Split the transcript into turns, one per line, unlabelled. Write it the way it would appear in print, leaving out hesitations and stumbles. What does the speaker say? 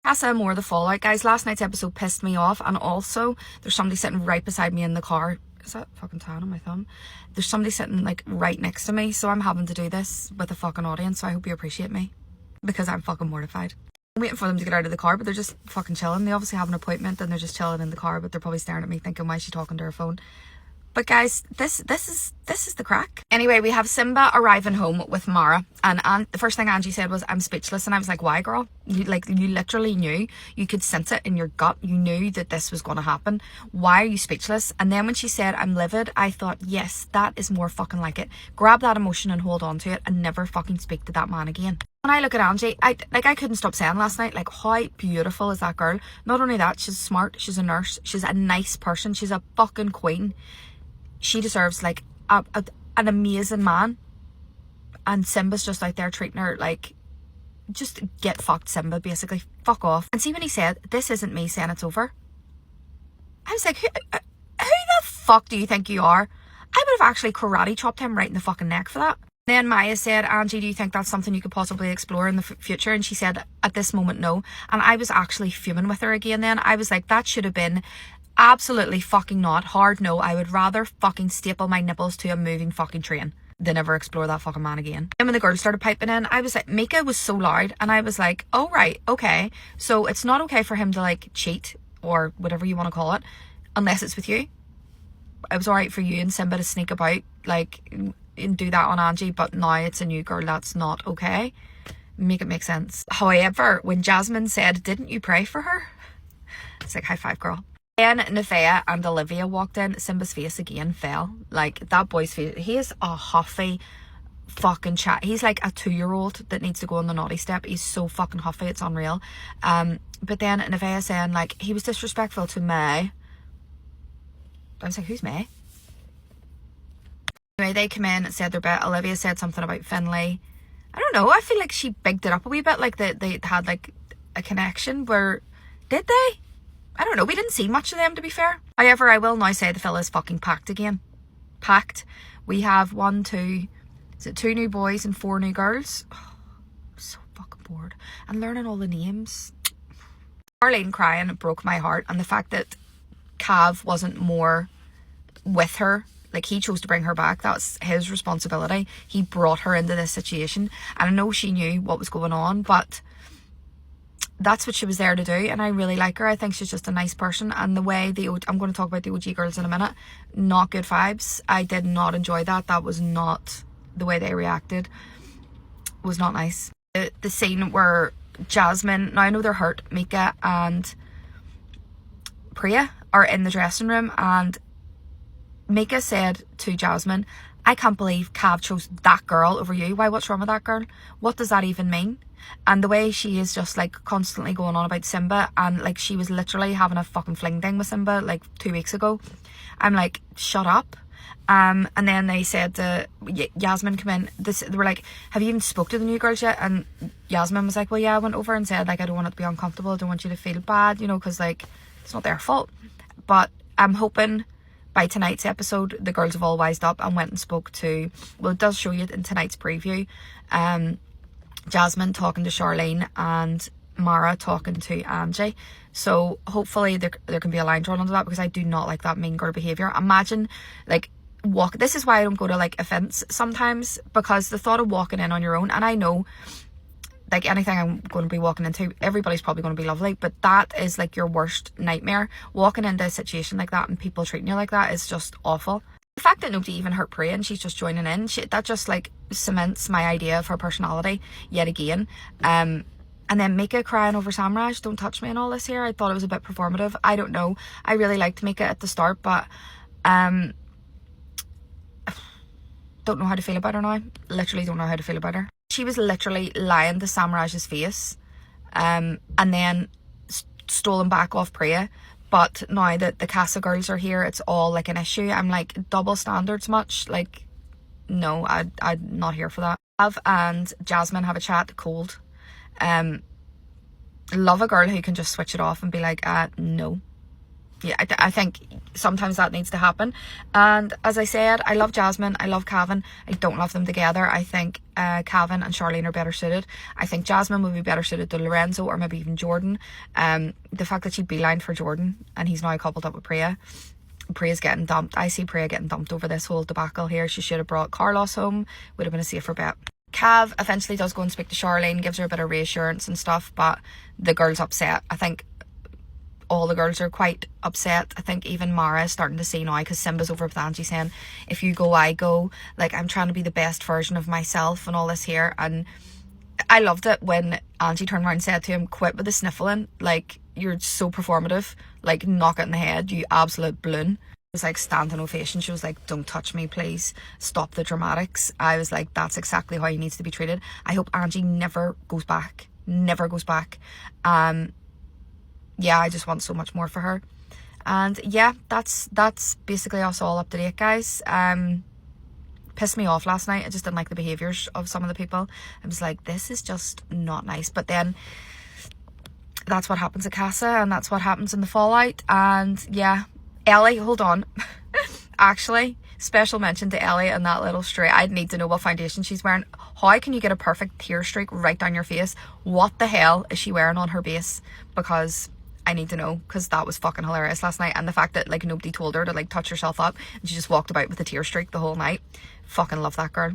Casa Amor, the fallout, guys. Last night's episode pissed me off, and also there's somebody sitting right beside me in the car. Is that fucking tan on my thumb? There's somebody sitting like right next to me, so I'm having to do this with a fucking audience, so I hope you appreciate me, because I'm fucking mortified. I'm waiting for them to get out of the car, but they're just fucking chilling. They obviously have an appointment and they're just chilling in the car, but they're probably staring at me thinking, why is she talking to her phone? But guys, this is the crack. Anyway, we have Simba arriving home with Mara, and the first thing Angie said was, I'm speechless. And I was like, why, girl? You literally knew. You could sense it in your gut. You knew that this was going to happen. Why are you speechless? And then when she said, I'm livid, I thought, yes, that is more fucking like it. Grab that emotion and hold on to it and never fucking speak to that man again. When I look at Angie, I couldn't stop saying last night, like, how beautiful is that girl? Not only that, she's smart, she's a nurse, she's a nice person, she's a fucking queen. She deserves like an amazing man, and Simba's just out there treating her like, just get fucked, Simba, basically. Fuck off. And see, when he said, this isn't me saying it's over, I was like, who the fuck do you think you are? I would have actually karate chopped him right in the fucking neck for that. Then Maya said, Angie, do you think that's something you could possibly explore in the future? And she said, at this moment, no. And I was actually fuming with her again then. I was like, that should have been absolutely fucking not. Hard no. I would rather fucking staple my nipples to a moving fucking train than ever explore that fucking man again. And when the girls started piping in, I was like, Mika was so loud, and I was like, oh right, okay, so it's not okay for him to like cheat or whatever you want to call it unless it's with you. It was alright for you and Simba to sneak about like and do that on Angie, but now it's a new girl. That's not okay. Make it make sense. However, when Jasmine said, didn't you pray for her? It's like, high five, girl. Then Nevaeh and Olivia walked in. Simba's face again fell. Like, that boy's face, he is a huffy fucking chat. He's like a 2-year-old that needs to go on the naughty step. He's so fucking huffy, it's unreal. But then Nevaeh saying like, he was disrespectful to May. I was like, who's May? Anyway, they come in and said their bit. Olivia said something about Finlay. I don't know, I feel like she bigged it up a wee bit, like they had like a connection. Where did they? I don't know, we didn't see much of them, to be fair. However, I will now say the villa is fucking packed again. Packed. We have 2 new boys and 4 new girls. Oh, I'm so fucking bored. And learning all the names. Arlene crying broke my heart, and the fact that Cav wasn't more with her. Like, he chose to bring her back. That's his responsibility. He brought her into this situation. And I know she knew what was going on, but that's what she was there to do, and I really like her. I think she's just a nice person. And the way I'm going to talk about the OG girls in a minute, not good vibes. I did not enjoy that. That was not the way they reacted. Was not nice. The scene where Jasmine, now I know they're hurt, Mika and Priya are in the dressing room, and Mika said to Jasmine, I can't believe Cav chose that girl over you. Why, what's wrong with that girl? What does that even mean? And the way she is just like constantly going on about Simba, and like she was literally having a fucking fling thing with Simba like 2 weeks ago. I'm like, shut up. And then they said Yasmin come in. They were like, have you even spoke to the new girls yet? And Yasmin was like, well, yeah, I went over and said like, I don't want it to be uncomfortable. I don't want you to feel bad, you know, because like it's not their fault. But I'm hoping by tonight's episode the girls have all wised up and went and spoke to, well, it does show you in tonight's preview, Jasmine talking to Charlene and Mara talking to Angie. So hopefully there can be a line drawn under that, because I do not like that mean girl behaviour. Imagine like this is why I don't go to like events sometimes, because the thought of walking in on your own, and I know like anything I'm going to be walking into, everybody's probably going to be lovely, but that is like your worst nightmare. Walking into a situation like that and people treating you like that is just awful. The fact that nobody even hurt Priya and she's just joining in, that just like cements my idea of her personality yet again. And then Mika crying over Samraj, don't touch me and all this here. I thought it was a bit performative. I don't know. I really liked Mika at the start, but don't know how to feel about her now. Literally don't know how to feel about her. She was literally lying to Samraj's face, and then stolen back off Priya. But now that the Casa girls are here, it's all like an issue. I'm like, double standards much? Like, no, I'm not here for that. Cav and Jasmine have a chat, cold. Love a girl who can just switch it off and be like, no. yeah, I think sometimes that needs to happen. And as I said, I love Jasmine, I love Cavan. I don't love them together. I think Cavan and Charlene are better suited. I think Jasmine would be better suited to Lorenzo, or maybe even Jordan. The fact that she beelined for Jordan and he's now coupled up with Priya. Priya's getting dumped. I see Priya getting dumped over this whole debacle here. She should have brought Carlos home. Would have been a safer bet. Cav eventually does go and speak to Charlene, gives her a bit of reassurance and stuff, but the girl's upset. I think all the girls are quite upset. I think even Mara is starting to see now, because Simba's over with Angie saying, if you go, I go. Like, I'm trying to be the best version of myself and all this here. And I loved it when Angie turned around and said to him, quit with the sniffling. Like, you're so performative. Like, knock it in the head, you absolute balloon. It was like standing ovation. She was like, don't touch me, please. Stop the dramatics. I was like, that's exactly how he needs to be treated. I hope Angie never goes back. Never goes back. Yeah, I just want so much more for her. And yeah, that's basically us all up to date, guys. Pissed me off last night. I just didn't like the behaviours of some of the people. I was like, this is just not nice. But then that's what happens at Casa, and that's what happens in the fallout. And yeah, Ellie, hold on. Actually, special mention to Ellie and that little stray. I'd need to know what foundation she's wearing. How can you get a perfect tear streak right down your face? What the hell is she wearing on her base? Because I need to know, because that was fucking hilarious last night. And the fact that like nobody told her to like touch herself up and she just walked about with a tear streak the whole night. Fucking love that girl.